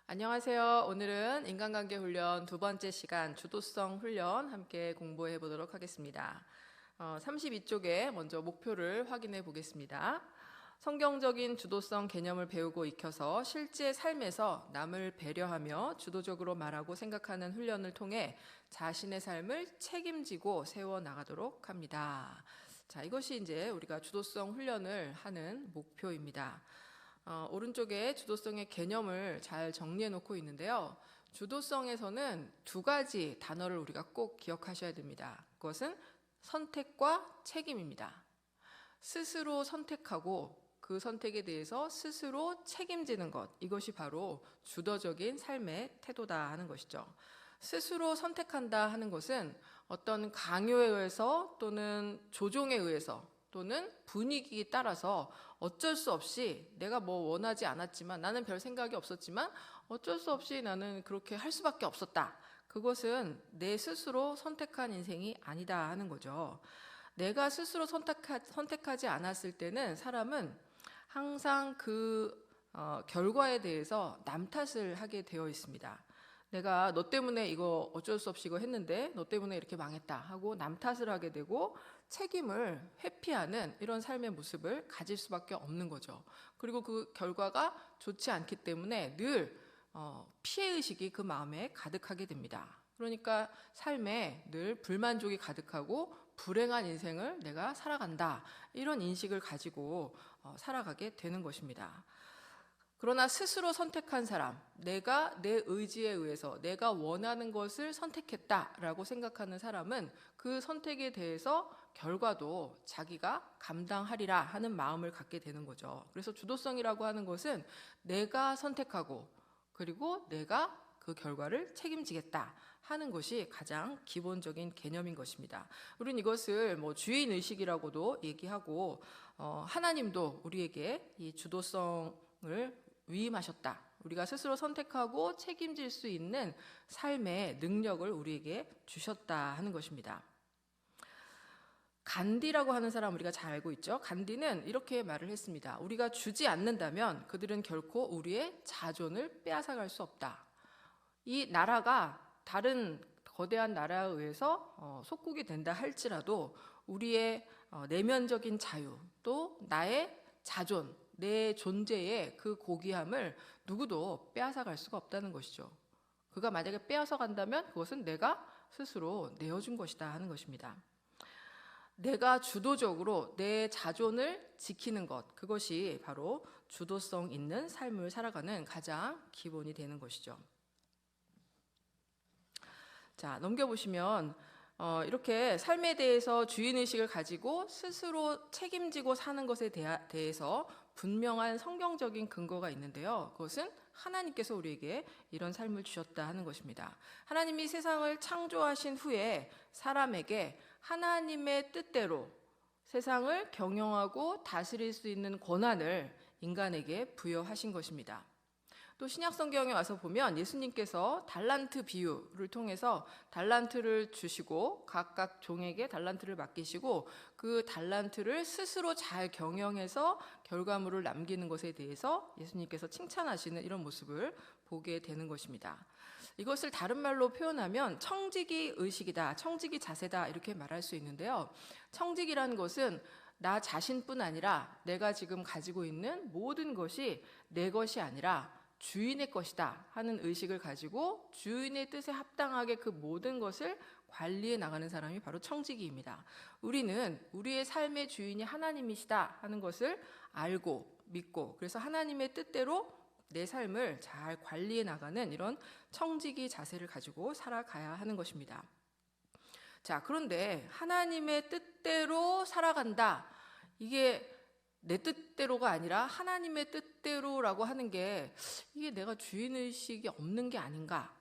안녕하세요. 오늘은 인간관계 훈련 두 번째 시간 주도성 훈련 함께 공부해 보도록 하겠습니다. 32쪽에 먼저 목표를 확인해 보겠습니다. 성경적인 주도성 개념을 배우고 익혀서 실제 삶에서 남을 배려하며 주도적으로 말하고 생각하는 훈련을 통해 자신의 삶을 책임지고 세워 나가도록 합니다. 자, 이것이 이제 우리가 주도성 훈련을 하는 목표입니다. 오른쪽에 주도성의 개념을 잘 정리해 놓고 있는데요. 주도성에서는 두 가지 단어를 우리가 꼭 기억하셔야 됩니다. 그것은 선택과 책임입니다. 스스로 선택하고 그 선택에 대해서 스스로 책임지는 것, 이것이 바로 주도적인 삶의 태도다 하는 것이죠. 스스로 선택한다 하는 것은 어떤 강요에 의해서 또는 조종에 의해서 또는 분위기에 따라서 어쩔 수 없이 내가 뭐 원하지 않았지만 나는 별 생각이 없었지만 어쩔 수 없이 나는 그렇게 할 수밖에 없었다. 그것은 내 스스로 선택한 인생이 아니다 하는 거죠. 내가 스스로 선택하지 않았을 때는 사람은 항상 그 결과에 대해서 남 탓을 하게 되어 있습니다. 내가 너 때문에 이거 어쩔 수 없이 이거 했는데 너 때문에 이렇게 망했다 하고 남 탓을 하게 되고 책임을 회피하는 이런 삶의 모습을 가질 수밖에 없는 거죠. 그리고 그 결과가 좋지 않기 때문에 늘 피해의식이 그 마음에 가득하게 됩니다. 그러니까 삶에 늘 불만족이 가득하고 불행한 인생을 내가 살아간다, 이런 인식을 가지고 살아가게 되는 것입니다. 그러나 스스로 선택한 사람, 내가 내 의지에 의해서 내가 원하는 것을 선택했다라고 생각하는 사람은 그 선택에 대해서 결과도 자기가 감당하리라 하는 마음을 갖게 되는 거죠. 그래서 주도성이라고 하는 것은 내가 선택하고 그리고 내가 그 결과를 책임지겠다 하는 것이 가장 기본적인 개념인 것입니다. 우리는 이것을 주인의식이라고도 얘기하고 하나님도 우리에게 이 주도성을 위임하셨다. 우리가 스스로 선택하고 책임질 수 있는 삶의 능력을 우리에게 주셨다 하는 것입니다. 간디라고 하는 사람 우리가 잘 알고 있죠. 간디는 이렇게 말을 했습니다. 우리가 주지 않는다면 그들은 결코 우리의 자존을 빼앗아갈 수 없다. 이 나라가 다른 거대한 나라에 의해서 속국이 된다 할지라도 우리의 내면적인 자유, 또 나의 자존, 내 존재의 그 고귀함을 누구도 빼앗아갈 수가 없다는 것이죠. 그가 만약에 빼앗아 간다면 그것은 내가 스스로 내어준 것이다 하는 것입니다. 내가 주도적으로 내 자존을 지키는 것, 그것이 바로 주도성 있는 삶을 살아가는 가장 기본이 되는 것이죠. 자, 넘겨보시면 이렇게 삶에 대해서 주인의식을 가지고 스스로 책임지고 사는 것에 대해서 분명한 성경적인 근거가 있는데요. 그것은 하나님께서 우리에게 이런 삶을 주셨다 하는 것입니다. 하나님이 세상을 창조하신 후에 사람에게 하나님의 뜻대로 세상을 경영하고 다스릴 수 있는 권한을 인간에게 부여하신 것입니다. 또 신약 성경에 와서 보면 예수님께서 달란트 비유를 통해서 달란트를 주시고 각각 종에게 달란트를 맡기시고 그 달란트를 스스로 잘 경영해서 결과물을 남기는 것에 대해서 예수님께서 칭찬하시는 이런 모습을 보게 되는 것입니다. 이것을 다른 말로 표현하면 청지기 의식이다, 청지기 자세다, 이렇게 말할 수 있는데요. 청지기라는 것은 나 자신뿐 아니라 내가 지금 가지고 있는 모든 것이 내 것이 아니라 주인의 것이다 하는 의식을 가지고 주인의 뜻에 합당하게 그 모든 것을 관리해 나가는 사람이 바로 청지기입니다. 우리는 우리의 삶의 주인이 하나님이시다 하는 것을 알고 믿고, 그래서 하나님의 뜻대로 내 삶을 잘 관리해 나가는 이런 청지기 자세를 가지고 살아가야 하는 것입니다. 자, 그런데 하나님의 뜻대로 살아간다, 이게 내 뜻대로가 아니라 하나님의 뜻대로라고 하는 게 이게 내가 주인의식이 없는 게 아닌가,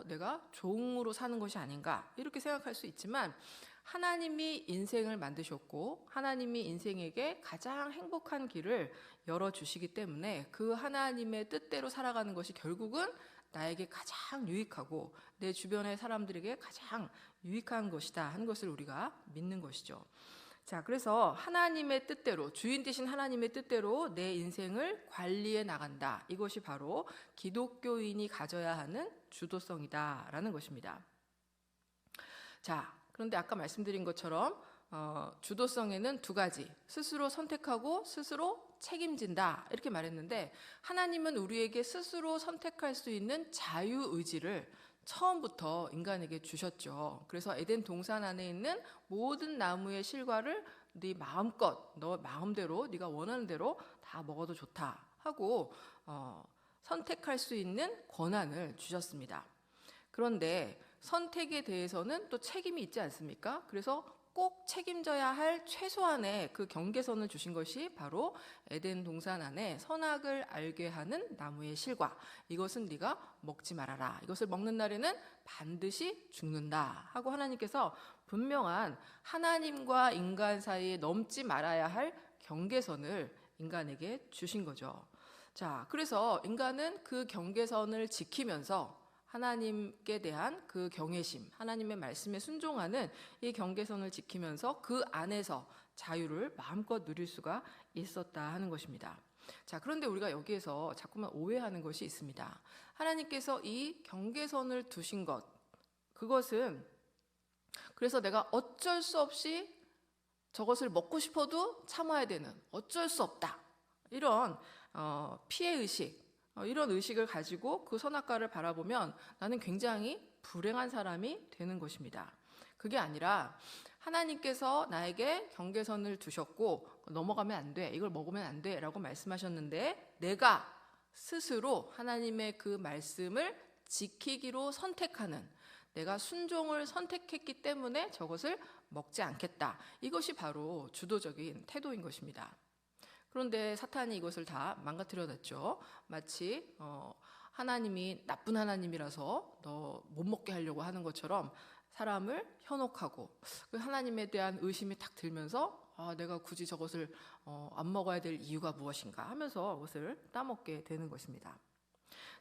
내가 종으로 사는 것이 아닌가, 이렇게 생각할 수 있지만 하나님이 인생을 만드셨고 하나님이 인생에게 가장 행복한 길을 열어주시기 때문에 그 하나님의 뜻대로 살아가는 것이 결국은 나에게 가장 유익하고 내 주변의 사람들에게 가장 유익한 것이다 하는 것을 우리가 믿는 것이죠. 자, 그래서 하나님의 뜻대로, 주인 되신 하나님의 뜻대로 내 인생을 관리해 나간다. 이것이 바로 기독교인이 가져야 하는 주도성이다라는 것입니다. 자, 그런데 아까 말씀드린 것처럼 주도성에는 두 가지, 스스로 선택하고 스스로 책임진다 이렇게 말했는데, 하나님은 우리에게 스스로 선택할 수 있는 자유의지를 처음부터 인간에게 주셨죠. 그래서 에덴 동산 안에 있는 모든 나무의 실과를 네 마음껏, 너 마음대로 네가 원하는 대로 다 먹어도 좋다 하고 선택할 수 있는 권한을 주셨습니다. 그런데 선택에 대해서는 또 책임이 있지 않습니까? 그래서 꼭 책임져야 할 최소한의 그 경계선을 주신 것이 바로 에덴 동산 안에 선악을 알게 하는 나무의 실과, 이것은 네가 먹지 말아라, 이것을 먹는 날에는 반드시 죽는다 하고 하나님께서 분명한 하나님과 인간 사이에 넘지 말아야 할 경계선을 인간에게 주신 거죠. 자, 그래서 인간은 그 경계선을 지키면서 하나님께 대한 그 경외심, 하나님의 말씀에 순종하는 이 경계선을 지키면서 그 안에서 자유를 마음껏 누릴 수가 있었다 하는 것입니다. 자, 그런데 우리가 여기에서 자꾸만 오해하는 것이 있습니다. 하나님께서 이 경계선을 두신 것, 그것은 그래서 내가 어쩔 수 없이 저것을 먹고 싶어도 참아야 되는, 어쩔 수 없다, 이런 피해의식, 이런 의식을 가지고 그 선악과를 바라보면 나는 굉장히 불행한 사람이 되는 것입니다. 그게 아니라 하나님께서 나에게 경계선을 두셨고 넘어가면 안 돼, 이걸 먹으면 안 돼 라고 말씀하셨는데, 내가 스스로 하나님의 그 말씀을 지키기로 선택하는, 내가 순종을 선택했기 때문에 저것을 먹지 않겠다, 이것이 바로 주도적인 태도인 것입니다. 그런데 사탄이 이것을 다 망가뜨려 놨죠. 마치 하나님이 나쁜 하나님이라서 너 못 먹게 하려고 하는 것처럼 사람을 현혹하고, 그 하나님에 대한 의심이 딱 들면서 내가 굳이 저것을 안 먹어야 될 이유가 무엇인가 하면서 그것을 따먹게 되는 것입니다.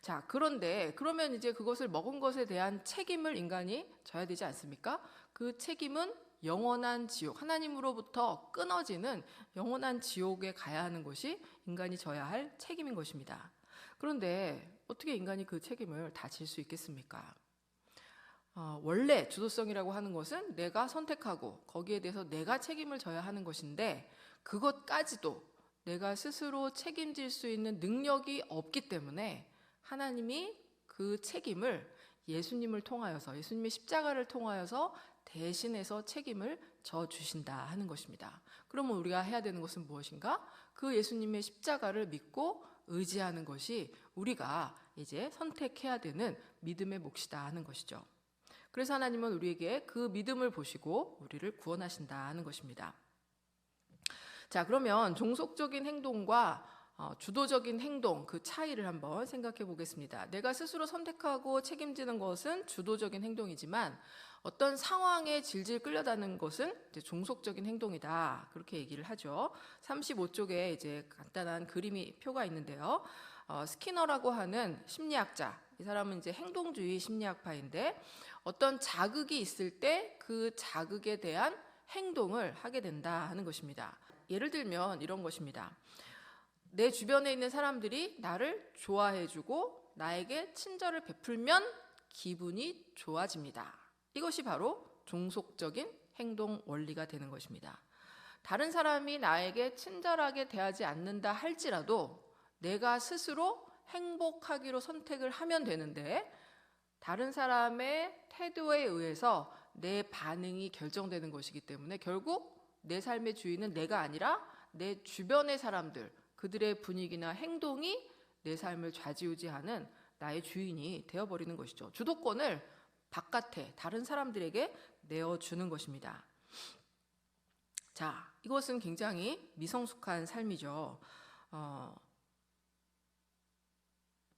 자, 그런데 그러면 이제 그것을 먹은 것에 대한 책임을 인간이 져야 되지 않습니까? 그 책임은 영원한 지옥, 하나님으로부터 끊어지는 영원한 지옥에 가야 하는 것이 인간이 져야 할 책임인 것입니다. 그런데 어떻게 인간이 그 책임을 다 질 수 있겠습니까? 원래 주도성이라고 하는 것은 내가 선택하고 거기에 대해서 내가 책임을 져야 하는 것인데, 그것까지도 내가 스스로 책임질 수 있는 능력이 없기 때문에 하나님이 그 책임을 예수님을 통하여서, 예수님의 십자가를 통하여서 대신해서 책임을 져주신다 하는 것입니다. 그러면 우리가 해야 되는 것은 무엇인가? 그 예수님의 십자가를 믿고 의지하는 것이 우리가 이제 선택해야 되는 믿음의 몫이다 하는 것이죠. 그래서 하나님은 우리에게 그 믿음을 보시고 우리를 구원하신다 하는 것입니다. 자, 그러면 종속적인 행동과 주도적인 행동, 그 차이를 한번 생각해 보겠습니다. 내가 스스로 선택하고 책임지는 것은 주도적인 행동이지만, 어떤 상황에 질질 끌려다는 것은 이제 종속적인 행동이다, 그렇게 얘기를 하죠. 35쪽에 이제 간단한 표가 있는데요. 스키너라고 하는 심리학자, 이 사람은 이제 행동주의 심리학파인데, 어떤 자극이 있을 때 그 자극에 대한 행동을 하게 된다 하는 것입니다. 예를 들면 이런 것입니다. 내 주변에 있는 사람들이 나를 좋아해주고 나에게 친절을 베풀면 기분이 좋아집니다. 이것이 바로 종속적인 행동 원리가 되는 것입니다. 다른 사람이 나에게 친절하게 대하지 않는다 할지라도 내가 스스로 행복하기로 선택을 하면 되는데, 다른 사람의 태도에 의해서 내 반응이 결정되는 것이기 때문에 결국 내 삶의 주인은 내가 아니라 내 주변의 사람들, 그들의 분위기나 행동이 내 삶을 좌지우지하는 나의 주인이 되어버리는 것이죠. 주도권을 바깥에 다른 사람들에게 내어주는 것입니다. 자, 이것은 굉장히 미성숙한 삶이죠.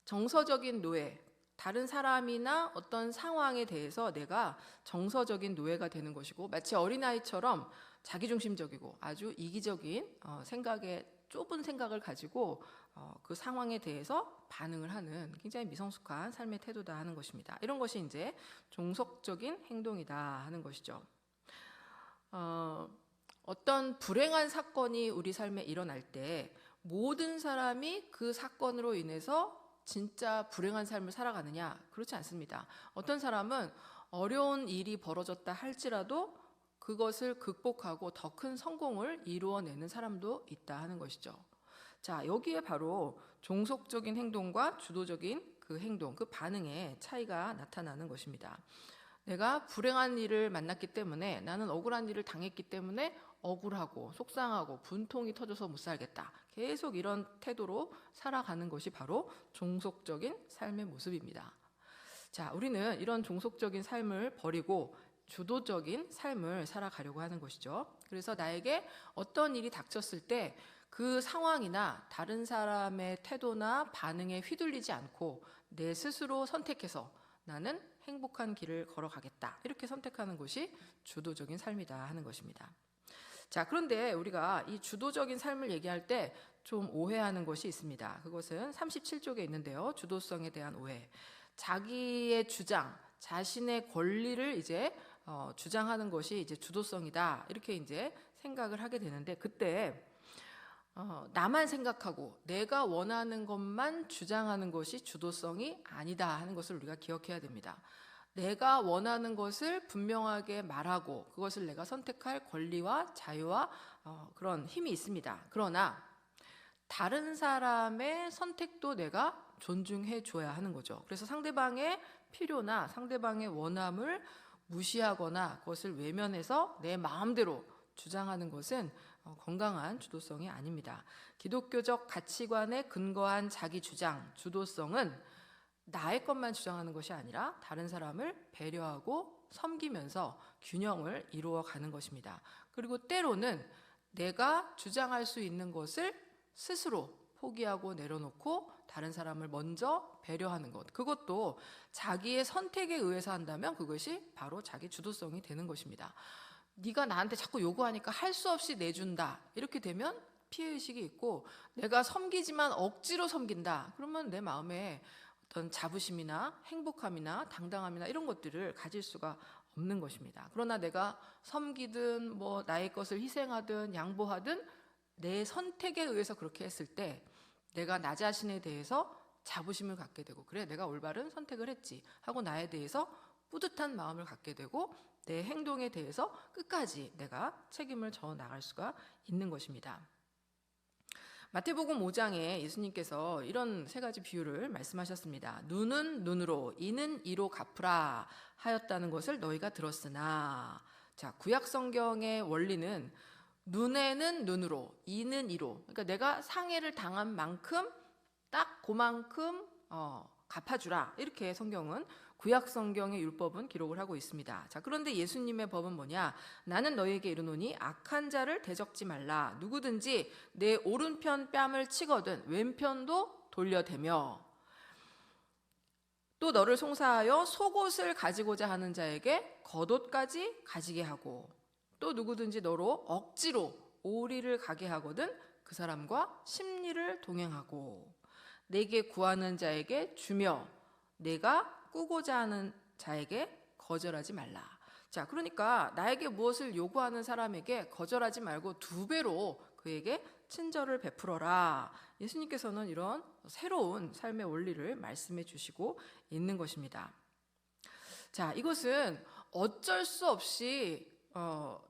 정서적인 노예, 다른 사람이나 어떤 상황에 대해서 내가 정서적인 노예가 되는 것이고, 마치 어린아이처럼 자기중심적이고 아주 이기적인 좁은 생각을 가지고 그 상황에 대해서 반응을 하는 굉장히 미성숙한 삶의 태도다 하는 것입니다. 이런 것이 이제 종속적인 행동이다 하는 것이죠. 어떤 불행한 사건이 우리 삶에 일어날 때 모든 사람이 그 사건으로 인해서 진짜 불행한 삶을 살아가느냐? 그렇지 않습니다. 어떤 사람은 어려운 일이 벌어졌다 할지라도 그것을 극복하고 더 큰 성공을 이루어내는 사람도 있다 하는 것이죠. 자, 여기에 바로 종속적인 행동과 주도적인 그 행동, 그 반응의 차이가 나타나는 것입니다. 내가 불행한 일을 만났기 때문에, 나는 억울한 일을 당했기 때문에 억울하고 속상하고 분통이 터져서 못 살겠다. 계속 이런 태도로 살아가는 것이 바로 종속적인 삶의 모습입니다. 자, 우리는 이런 종속적인 삶을 버리고 주도적인 삶을 살아가려고 하는 것이죠. 그래서 나에게 어떤 일이 닥쳤을 때 그 상황이나 다른 사람의 태도나 반응에 휘둘리지 않고 내 스스로 선택해서 나는 행복한 길을 걸어가겠다. 이렇게 선택하는 것이 주도적인 삶이다 하는 것입니다. 자, 그런데 우리가 이 주도적인 삶을 얘기할 때 좀 오해하는 것이 있습니다. 그것은 37쪽에 있는데요. 주도성에 대한 오해. 자기의 주장, 자신의 권리를 이제 주장하는 것이 이제 주도성이다. 이렇게 이제 생각을 하게 되는데, 그때 나만 생각하고 내가 원하는 것만 주장하는 것이 주도성이 아니다 하는 것을 우리가 기억해야 됩니다. 내가 원하는 것을 분명하게 말하고 그것을 내가 선택할 권리와 자유와 그런 힘이 있습니다. 그러나 다른 사람의 선택도 내가 존중해 줘야 하는 거죠. 그래서 상대방의 필요나 상대방의 원함을 무시하거나 그것을 외면해서 내 마음대로 주장하는 것은 건강한 주도성이 아닙니다. 기독교적 가치관에 근거한 자기 주장, 주도성은 나의 것만 주장하는 것이 아니라 다른 사람을 배려하고 섬기면서 균형을 이루어가는 것입니다. 그리고 때로는 내가 주장할 수 있는 것을 스스로 포기하고 내려놓고 다른 사람을 먼저 배려하는 것, 그것도 자기의 선택에 의해서 한다면 그것이 바로 자기 주도성이 되는 것입니다. 네가 나한테 자꾸 요구하니까 할 수 없이 내준다. 이렇게 되면 피해의식이 있고, 내가 섬기지만 억지로 섬긴다. 그러면 내 마음에 어떤 자부심이나 행복함이나 당당함이나 이런 것들을 가질 수가 없는 것입니다. 그러나 내가 섬기든 뭐 나의 것을 희생하든 양보하든 내 선택에 의해서 그렇게 했을 때 내가 나 자신에 대해서 자부심을 갖게 되고, 그래 내가 올바른 선택을 했지 하고 나에 대해서 뿌듯한 마음을 갖게 되고 내 행동에 대해서 끝까지 내가 책임을 져 나갈 수가 있는 것입니다. 마태복음 5장에 예수님께서 이런 세 가지 비유를 말씀하셨습니다. 눈은 눈으로, 이는 이로 갚으라 하였다는 것을 너희가 들었으나, 자, 구약 성경의 원리는 눈에는 눈으로, 이는 이로. 그러니까 내가 상해를 당한 만큼 딱 그만큼 갚아주라. 이렇게 성경은, 구약 성경의 율법은 기록을 하고 있습니다. 자, 그런데 예수님의 법은 뭐냐? 나는 너희에게 이르노니 악한 자를 대적지 말라. 누구든지 내 오른편 뺨을 치거든 왼편도 돌려대며, 또 너를 송사하여 속옷을 가지고자 하는 자에게 겉옷까지 가지게 하고, 또 누구든지 너로 억지로 오리를 가게 하거든 그 사람과 십리를 동행하고, 내게 구하는 자에게 주며 내가 꾸고자 하는 자에게 거절하지 말라. 자, 그러니까 나에게 무엇을 요구하는 사람에게 거절하지 말고 2배로 그에게 친절을 베풀어라. 예수님께서는 이런 새로운 삶의 원리를 말씀해 주시고 있는 것입니다. 자, 이것은 어쩔 수 없이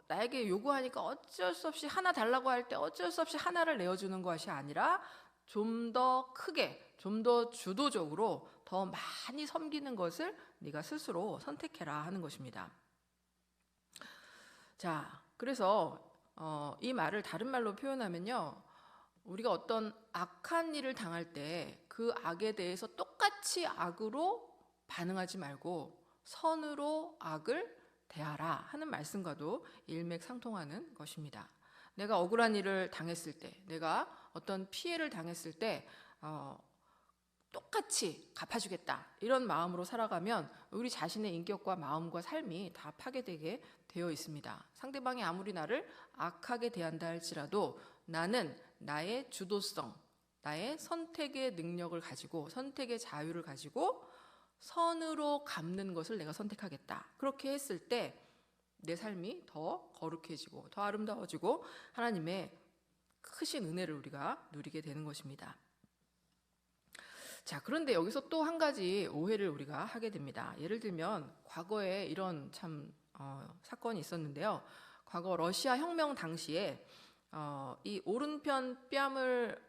나에게 요구하니까 어쩔 수 없이 하나 달라고 할 때 어쩔 수 없이 하나를 내어주는 것이 아니라 좀 더 크게, 좀 더 주도적으로 더 많이 섬기는 것을 네가 스스로 선택해라 하는 것입니다. 자, 그래서 이 말을 다른 말로 표현하면요, 우리가 어떤 악한 일을 당할 때 그 악에 대해서 똑같이 악으로 반응하지 말고 선으로 악을 대하라 하는 말씀과도 일맥상통하는 것입니다. 내가 억울한 일을 당했을 때, 내가 어떤 피해를 당했을 때 똑같이 갚아주겠다 이런 마음으로 살아가면 우리 자신의 인격과 마음과 삶이 다 파괴되게 되어 있습니다. 상대방이 아무리 나를 악하게 대한다 할지라도 나는 나의 주도성, 나의 선택의 능력을 가지고, 선택의 자유를 가지고 선으로 갚는 것을 내가 선택하겠다. 그렇게 했을 때 내 삶이 더 거룩해지고 더 아름다워지고 하나님의 크신 은혜를 우리가 누리게 되는 것입니다. 자, 그런데 여기서 또 한 가지 오해를 우리가 하게 됩니다. 예를 들면 과거에 이런 사건이 있었는데요. 과거 러시아 혁명 당시에 이 오른편 뺨을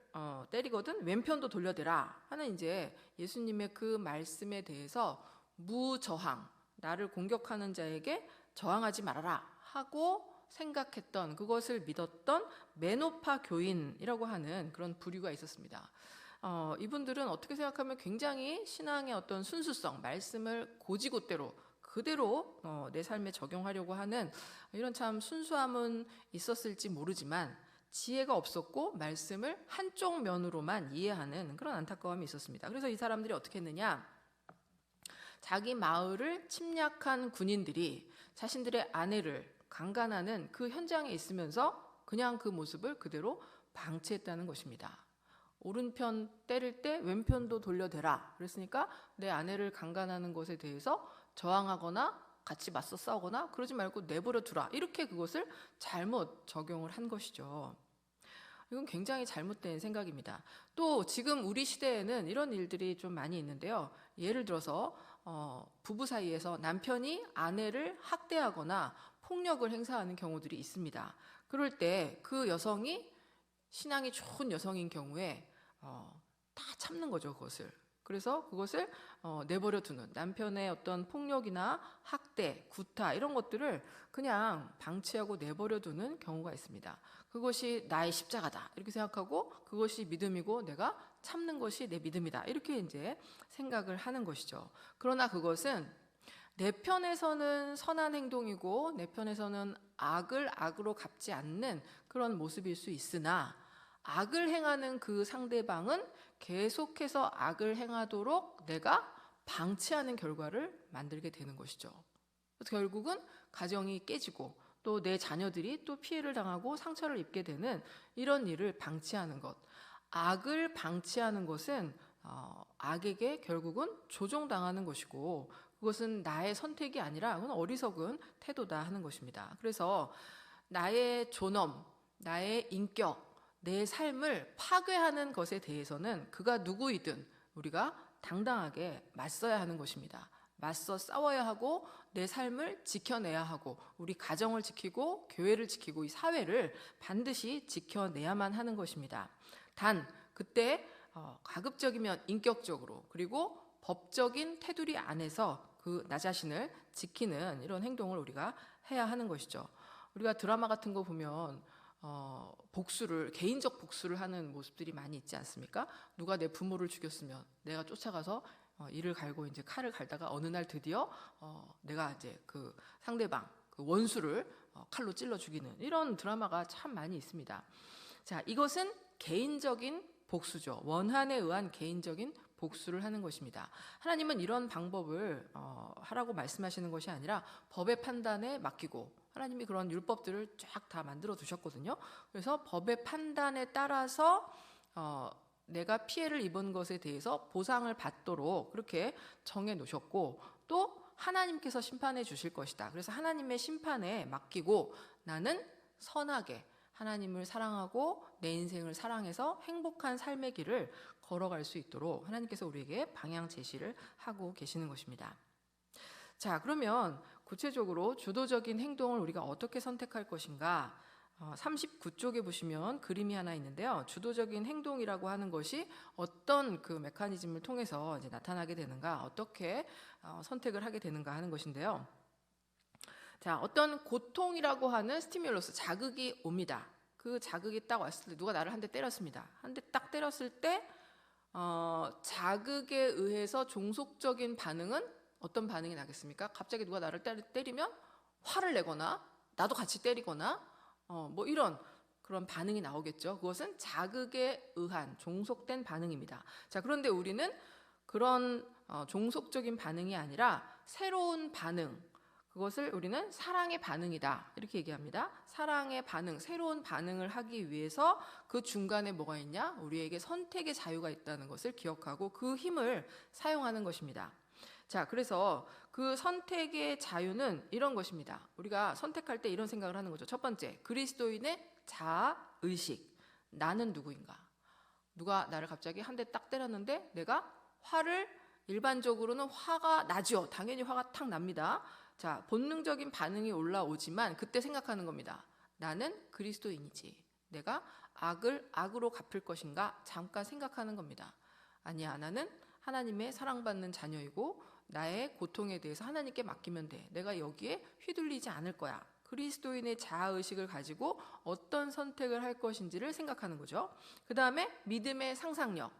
때리거든 왼편도 돌려대라 하는 이제 예수님의 그 말씀에 대해서 무저항, 나를 공격하는 자에게 저항하지 말아라 하고 생각했던, 그것을 믿었던 메노파 교인이라고 하는 그런 부류가 있었습니다. 이분들은 어떻게 생각하면 굉장히 신앙의 어떤 순수성, 말씀을 고지고대로 그대로 내 삶에 적용하려고 하는 이런 참 순수함은 있었을지 모르지만 지혜가 없었고 말씀을 한쪽 면으로만 이해하는 그런 안타까움이 있었습니다. 그래서 이 사람들이 어떻게 했느냐, 자기 마을을 침략한 군인들이 자신들의 아내를 강간하는 그 현장에 있으면서 그냥 그 모습을 그대로 방치했다는 것입니다. 오른편 때릴 때 왼편도 돌려대라 그랬으니까 내 아내를 강간하는 것에 대해서 저항하거나 같이 맞서 싸우거나 그러지 말고 내버려 두라, 이렇게 그것을 잘못 적용을 한 것이죠. 이건 굉장히 잘못된 생각입니다. 또 지금 우리 시대에는 이런 일들이 좀 많이 있는데요. 예를 들어서 부부 사이에서 남편이 아내를 학대하거나 폭력을 행사하는 경우들이 있습니다. 그럴 때 그 여성이 신앙이 좋은 여성인 경우에 다 참는 거죠, 그것을. 그래서 그것을 내버려 두는, 남편의 어떤 폭력이나 학대, 구타 이런 것들을 그냥 방치하고 내버려 두는 경우가 있습니다. 그것이 나의 십자가다 이렇게 생각하고 그것이 믿음이고 내가 참는 것이 내 믿음이다 이렇게 이제 생각을 하는 것이죠. 그러나 그것은 내 편에서는 선한 행동이고 내 편에서는 악을 악으로 갚지 않는 그런 모습일 수 있으나 악을 행하는 그 상대방은 계속해서 악을 행하도록 내가 방치하는 결과를 만들게 되는 것이죠. 결국은 가정이 깨지고 또 내 자녀들이 또 피해를 당하고 상처를 입게 되는 이런 일을 방치하는 것. 악을 방치하는 것은 악에게 결국은 조종당하는 것이고 그것은 나의 선택이 아니라 그건 어리석은 태도다 하는 것입니다. 그래서 나의 존엄, 나의 인격, 내 삶을 파괴하는 것에 대해서는 그가 누구이든 우리가 당당하게 맞서야 하는 것입니다. 맞서 싸워야 하고 내 삶을 지켜내야 하고 우리 가정을 지키고 교회를 지키고 이 사회를 반드시 지켜내야만 하는 것입니다. 단 그때 가급적이면 인격적으로 그리고 법적인 테두리 안에서 그 나 자신을 지키는 이런 행동을 우리가 해야 하는 것이죠. 우리가 드라마 같은 거 보면 개인적 복수를 하는 모습들이 많이 있지 않습니까? 누가 내 부모를 죽였으면 내가 쫓아가서 이를 갈고 이제 칼을 갈다가 어느 날 드디어 내가 이제 그 상대방 그 원수를 칼로 찔러 죽이는 이런 드라마가 참 많이 있습니다. 자, 이것은 개인적인 복수죠. 원한에 의한 개인적인 복수를 하는 것입니다. 하나님은 이런 방법을 하라고 말씀하시는 것이 아니라 법의 판단에 맡기고 하나님이 그런 율법들을 쫙 다 만들어 두셨거든요. 그래서 법의 판단에 따라서 내가 피해를 입은 것에 대해서 보상을 받도록 그렇게 정해 놓으셨고 또 하나님께서 심판해 주실 것이다. 그래서 하나님의 심판에 맡기고 나는 선하게 하나님을 사랑하고 내 인생을 사랑해서 행복한 삶의 길을 걸어갈 수 있도록 하나님께서 우리에게 방향 제시를 하고 계시는 것입니다. 자, 그러면 구체적으로 주도적인 행동을 우리가 어떻게 선택할 것인가? 39쪽에 보시면 그림이 하나 있는데요. 주도적인 행동이라고 하는 것이 어떤 그 메커니즘을 통해서 이제 나타나게 되는가, 어떻게 선택을 하게 되는가 하는 것인데요. 자, 어떤 고통이라고 하는 스티뮬러스, 자극이 옵니다. 그 자극이 딱 왔을 때 누가 나를 한 대 때렸습니다. 한 대 딱 때렸을 때 자극에 의해서 종속적인 반응은 어떤 반응이 나겠습니까? 갑자기 누가 나를 때리면 화를 내거나 나도 같이 때리거나 뭐 이런 그런 반응이 나오겠죠. 그것은 자극에 의한 종속된 반응입니다. 자, 그런데 우리는 그런 종속적인 반응이 아니라 새로운 반응, 그것을 우리는 사랑의 반응이다 이렇게 얘기합니다. 사랑의 반응, 새로운 반응을 하기 위해서 그 중간에 뭐가 있냐? 우리에게 선택의 자유가 있다는 것을 기억하고 그 힘을 사용하는 것입니다. 자, 그래서 그 선택의 자유는 이런 것입니다. 우리가 선택할 때 이런 생각을 하는 거죠. 첫 번째, 그리스도인의 자아의식. 나는 누구인가? 누가 나를 갑자기 한 대 딱 때렸는데 내가 화를, 일반적으로는 화가 나죠. 당연히 화가 탁 납니다. 자, 본능적인 반응이 올라오지만 그때 생각하는 겁니다. 나는 그리스도인이지. 내가 악을 악으로 갚을 것인가? 잠깐 생각하는 겁니다. 아니야, 나는 하나님의 사랑받는 자녀이고 나의 고통에 대해서 하나님께 맡기면 돼. 내가 여기에 휘둘리지 않을 거야. 그리스도인의 자아의식을 가지고 어떤 선택을 할 것인지를 생각하는 거죠. 그 다음에 믿음의 상상력.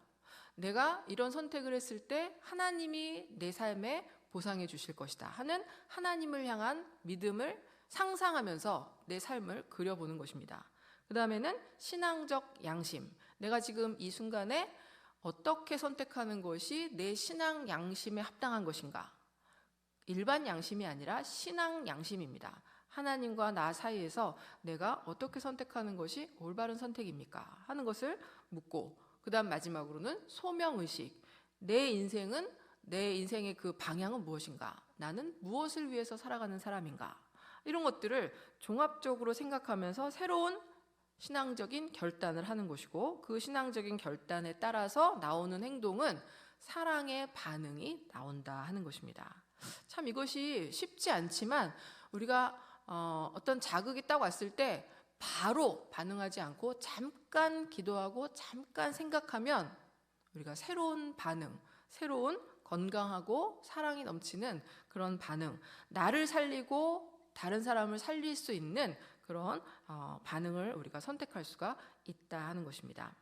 내가 이런 선택을 했을 때 하나님이 내 삶에 보상해 주실 것이다 하는 하나님을 향한 믿음을 상상하면서 내 삶을 그려보는 것입니다. 그 다음에는 신앙적 양심. 내가 지금 이 순간에 어떻게 선택하는 것이 내 신앙 양심에 합당한 것인가? 일반 양심이 아니라 신앙 양심입니다. 하나님과 나 사이에서 내가 어떻게 선택하는 것이 올바른 선택입니까? 하는 것을 묻고, 그 다음 마지막으로는 소명의식. 내 인생의 그 방향은 무엇인가? 나는 무엇을 위해서 살아가는 사람인가? 이런 것들을 종합적으로 생각하면서 새로운 신앙적인 결단을 하는 것이고, 그 신앙적인 결단에 따라서 나오는 행동은 사랑의 반응이 나온다 하는 것입니다. 참 이것이 쉽지 않지만 우리가 어떤 자극이 딱 왔을 때 바로 반응하지 않고 잠깐 기도하고 잠깐 생각하면 우리가 새로운 반응, 새로운 건강하고 사랑이 넘치는 그런 반응, 나를 살리고 다른 사람을 살릴 수 있는 그런 반응을 우리가 선택할 수가 있다 하는 것입니다.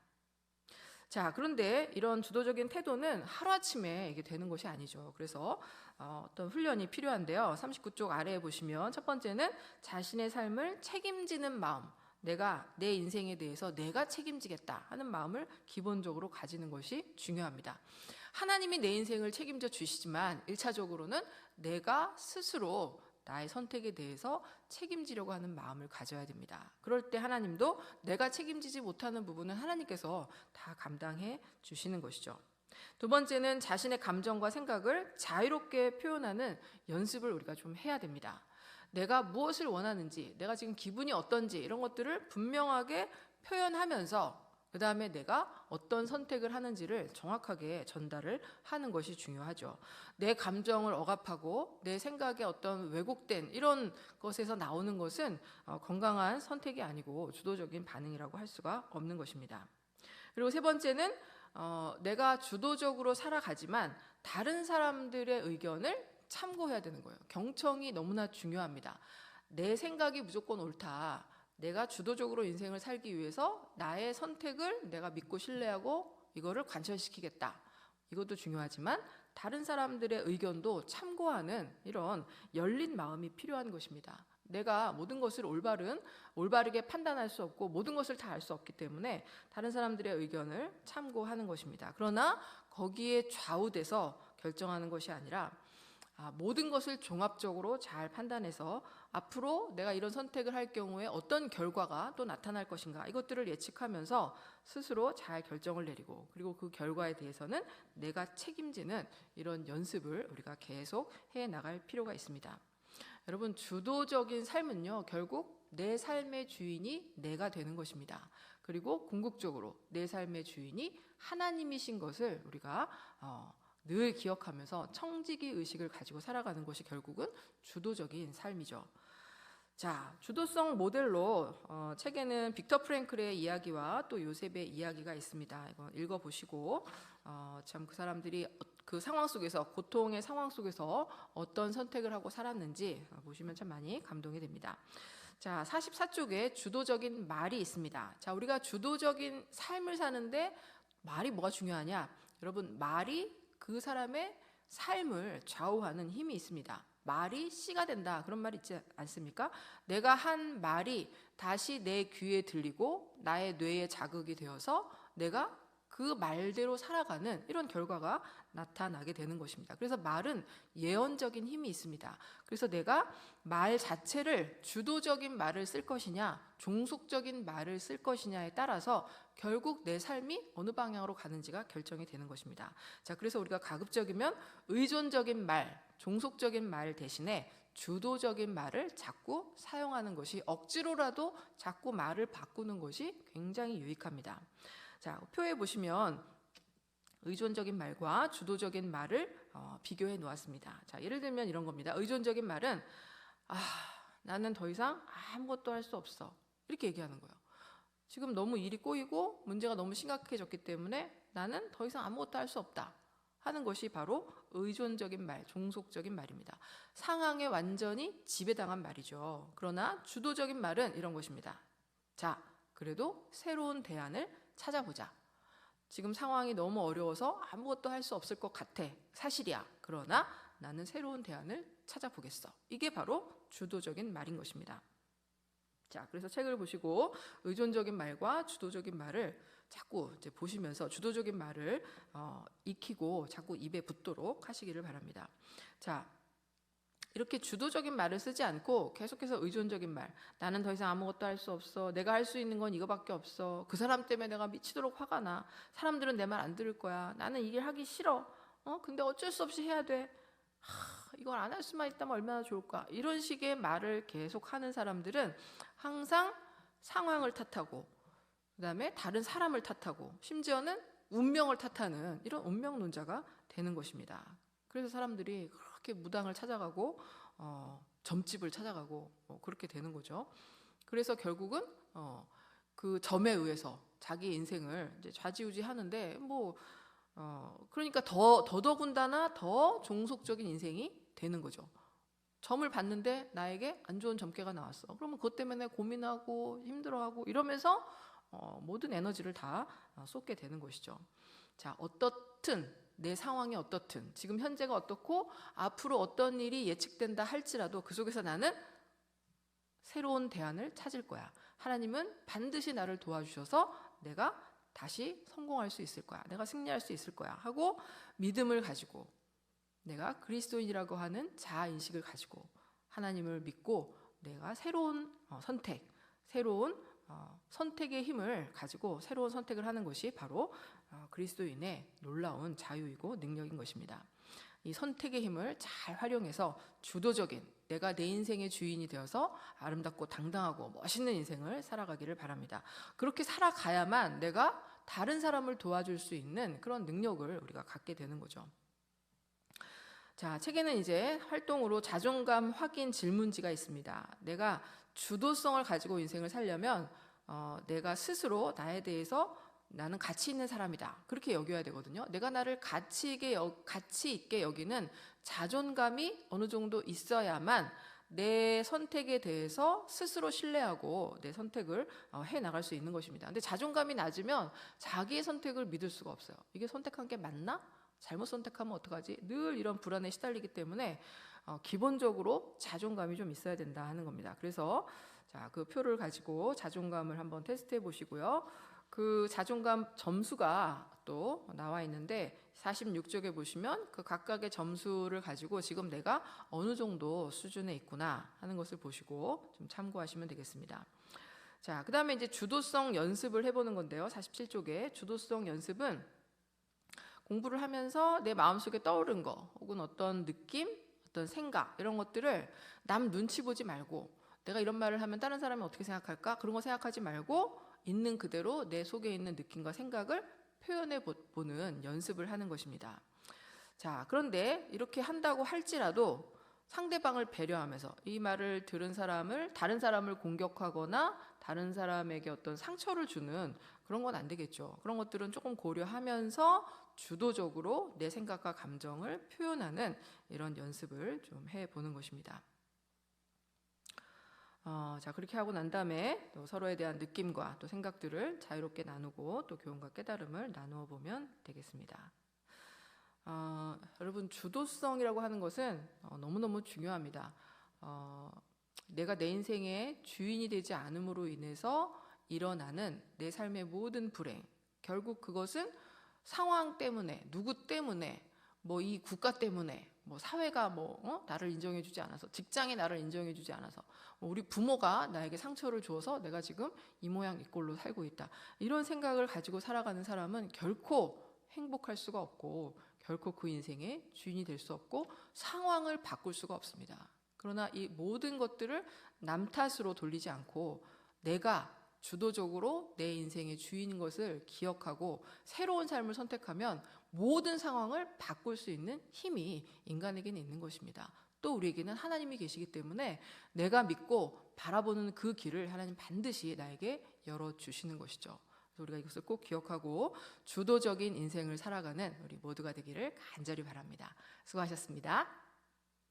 자, 그런데 이런 주도적인 태도는 하루아침에 이게 되는 것이 아니죠. 그래서 어떤 훈련이 필요한데요. 39쪽 아래에 보시면 첫 번째는 자신의 삶을 책임지는 마음. 내 인생에 대해서 내가 책임지겠다 하는 마음을 기본적으로 가지는 것이 중요합니다. 하나님이 내 인생을 책임져 주시지만 1차적으로는 내가 스스로 나의 선택에 대해서 책임지려고 하는 마음을 가져야 됩니다. 그럴 때 하나님도 내가 책임지지 못하는 부분은 하나님께서 다 감당해 주시는 것이죠. 두 번째는 자신의 감정과 생각을 자유롭게 표현하는 연습을 우리가 좀 해야 됩니다. 내가 무엇을 원하는지, 내가 지금 기분이 어떤지 이런 것들을 분명하게 표현하면서 그 다음에 내가 어떤 선택을 하는지를 정확하게 전달을 하는 것이 중요하죠. 내 감정을 억압하고 내 생각에 어떤 왜곡된 이런 것에서 나오는 것은 건강한 선택이 아니고 주도적인 반응이라고 할 수가 없는 것입니다. 그리고 세 번째는 내가 주도적으로 살아가지만 다른 사람들의 의견을 참고해야 되는 거예요. 경청이 너무나 중요합니다. 내 생각이 무조건 옳다. 내가 주도적으로 인생을 살기 위해서 나의 선택을 내가 믿고 신뢰하고 이거를 관철시키겠다. 이것도 중요하지만 다른 사람들의 의견도 참고하는 이런 열린 마음이 필요한 것입니다. 내가 모든 것을 올바르게 판단할 수 없고 모든 것을 다 알 수 없기 때문에 다른 사람들의 의견을 참고하는 것입니다. 그러나 거기에 좌우돼서 결정하는 것이 아니라 모든 것을 종합적으로 잘 판단해서 앞으로 내가 이런 선택을 할 경우에 어떤 결과가 또 나타날 것인가 이것들을 예측하면서 스스로 잘 결정을 내리고 그리고 그 결과에 대해서는 내가 책임지는 이런 연습을 우리가 계속 해 나갈 필요가 있습니다. 여러분, 주도적인 삶은요 결국 내 삶의 주인이 내가 되는 것입니다. 그리고 궁극적으로 내 삶의 주인이 하나님이신 것을 우리가 늘 기억하면서 청지기 의식을 가지고 살아가는 것이 결국은 주도적인 삶이죠. 자, 주도성 모델로 책에는 빅터 프랭클의 이야기와 또 요셉의 이야기가 있습니다. 이거 읽어보시고 참 그 사람들이 그 상황 속에서 고통의 상황 속에서 어떤 선택을 하고 살았는지 보시면 참 많이 감동이 됩니다. 자, 44쪽에 주도적인 말이 있습니다. 자, 우리가 주도적인 삶을 사는데 말이 뭐가 중요하냐? 여러분, 말이 그 사람의 삶을 좌우하는 힘이 있습니다. 말이 씨가 된다 그런 말 있지 않습니까? 내가 한 말이 다시 내 귀에 들리고 나의 뇌에 자극이 되어서 내가 그 말대로 살아가는 이런 결과가 나타나게 되는 것입니다. 그래서 말은 예언적인 힘이 있습니다. 그래서 내가 말 자체를 주도적인 말을 쓸 것이냐 종속적인 말을 쓸 것이냐에 따라서 결국 내 삶이 어느 방향으로 가는지가 결정이 되는 것입니다. 자, 그래서 우리가 가급적이면 의존적인 말, 종속적인 말 대신에 주도적인 말을 자꾸 사용하는 것이, 억지로라도 자꾸 말을 바꾸는 것이 굉장히 유익합니다. 자, 표에 보시면 의존적인 말과 주도적인 말을 비교해 놓았습니다. 자, 예를 들면 이런 겁니다. 의존적인 말은 나는 더 이상 아무것도 할 수 없어, 이렇게 얘기하는 거예요. 지금 너무 일이 꼬이고 문제가 너무 심각해졌기 때문에 나는 더 이상 아무것도 할 수 없다 하는 것이 바로 의존적인 말, 종속적인 말입니다. 상황에 완전히 지배당한 말이죠. 그러나 주도적인 말은 이런 것입니다. 자, 그래도 새로운 대안을 찾아보자. 지금 상황이 너무 어려워서 아무것도 할 수 없을 것 같아. 사실이야. 그러나 나는 새로운 대안을 찾아보겠어. 이게 바로 주도적인 말인 것입니다. 자, 그래서 책을 보시고 의존적인 말과 주도적인 말을 자꾸 이제 보시면서 주도적인 말을 익히고 자꾸 입에 붙도록 하시기를 바랍니다. 자, 이렇게 주도적인 말을 쓰지 않고 계속해서 의존적인 말, 나는 더 이상 아무것도 할 수 없어, 내가 할 수 있는 건 이거밖에 없어, 그 사람 때문에 내가 미치도록 화가 나, 사람들은 내 말 안 들을 거야, 나는 이 일 하기 싫어, 근데 어쩔 수 없이 해야 돼, 이걸 안 할 수만 있다면 얼마나 좋을까, 이런 식의 말을 계속 하는 사람들은 항상 상황을 탓하고, 그 다음에 다른 사람을 탓하고, 심지어는 운명을 탓하는 이런 운명론자가 되는 것입니다. 그래서 사람들이 그렇게 무당을 찾아가고 점집을 찾아가고 그렇게 되는 거죠. 그래서 결국은 그 점에 의해서 자기 인생을 이제 좌지우지 하는데 그러니까 더더군다나 더 종속적인 인생이 되는 거죠. 점을 봤는데 나에게 안 좋은 점괘가 나왔어. 그러면 그것 때문에 고민하고 힘들어하고 이러면서 모든 에너지를 다 쏟게 되는 것이죠. 자, 어떻든 내 상황이 어떻든 지금 현재가 어떻고 앞으로 어떤 일이 예측된다 할지라도 그 속에서 나는 새로운 대안을 찾을 거야. 하나님은 반드시 나를 도와주셔서 내가 다시 성공할 수 있을 거야. 내가 승리할 수 있을 거야 하고 믿음을 가지고, 내가 그리스도인이라고 하는 자아인식을 가지고 하나님을 믿고 내가 새로운 새로운 선택의 힘을 가지고 새로운 선택을 하는 것이 바로 그리스도인의 놀라운 자유이고 능력인 것입니다. 이 선택의 힘을 잘 활용해서 주도적인, 내가 내 인생의 주인이 되어서 아름답고 당당하고 멋있는 인생을 살아가기를 바랍니다. 그렇게 살아가야만 내가 다른 사람을 도와줄 수 있는 그런 능력을 우리가 갖게 되는 거죠. 자, 책에는 이제 활동으로 자존감 확인 질문지가 있습니다. 내가 주도성을 가지고 인생을 살려면 내가 스스로 나에 대해서 나는 가치 있는 사람이다, 그렇게 여겨야 되거든요. 내가 나를 가치 있게 여기는 자존감이 어느 정도 있어야만 내 선택에 대해서 스스로 신뢰하고 내 선택을 해나갈 수 있는 것입니다. 근데 자존감이 낮으면 자기의 선택을 믿을 수가 없어요. 이게 선택한 게 맞나? 잘못 선택하면 어떡하지? 늘 이런 불안에 시달리기 때문에 기본적으로 자존감이 좀 있어야 된다 하는 겁니다. 그래서 자, 그 표를 가지고 자존감을 한번 테스트해 보시고요. 그 자존감 점수가 또 나와 있는데 46쪽에 보시면 그 각각의 점수를 가지고 지금 내가 어느 정도 수준에 있구나 하는 것을 보시고 좀 참고하시면 되겠습니다. 자, 그 다음에 이제 주도성 연습을 해보는 건데요. 47쪽에 주도성 연습은 공부를 하면서 내 마음속에 떠오른 거 혹은 어떤 느낌, 어떤 생각 이런 것들을 남 눈치 보지 말고, 내가 이런 말을 하면 다른 사람이 어떻게 생각할까? 그런 거 생각하지 말고 있는 그대로 내 속에 있는 느낌과 생각을 표현해 보는 연습을 하는 것입니다. 자, 그런데 이렇게 한다고 할지라도 상대방을 배려하면서 이 말을 들은 사람을, 다른 사람을 공격하거나 다른 사람에게 어떤 상처를 주는 그런 건 안 되겠죠. 그런 것들은 조금 고려하면서 주도적으로 내 생각과 감정을 표현하는 이런 연습을 좀 해보는 것입니다. 자, 그렇게 하고 난 다음에 또 서로에 대한 느낌과 또 생각들을 자유롭게 나누고 또 교훈과 깨달음을 나누어 보면 되겠습니다. 여러분, 주도성이라고 하는 것은 너무너무 중요합니다. 내가 내 인생의 주인이 되지 않음으로 인해서 일어나는 내 삶의 모든 불행, 결국 그것은 상황 때문에, 누구 때문에, 이 국가 때문에, 사회가 나를 인정해주지 않아서, 직장이 나를 인정해주지 않아서, 우리 부모가 나에게 상처를 주어서 내가 지금 이 모양 이 꼴로 살고 있다, 이런 생각을 가지고 살아가는 사람은 결코 행복할 수가 없고 결코 그 인생의 주인이 될 수 없고 상황을 바꿀 수가 없습니다. 그러나 이 모든 것들을 남 탓으로 돌리지 않고 내가 주도적으로 내 인생의 주인인 것을 기억하고 새로운 삶을 선택하면 모든 상황을 바꿀 수 있는 힘이 인간에게는 있는 것입니다. 또 우리에게는 하나님이 계시기 때문에 내가 믿고 바라보는 그 길을 하나님 반드시 나에게 열어주시는 것이죠. 그래서 우리가 이것을 꼭 기억하고 주도적인 인생을 살아가는 우리 모두가 되기를 간절히 바랍니다. 수고하셨습니다.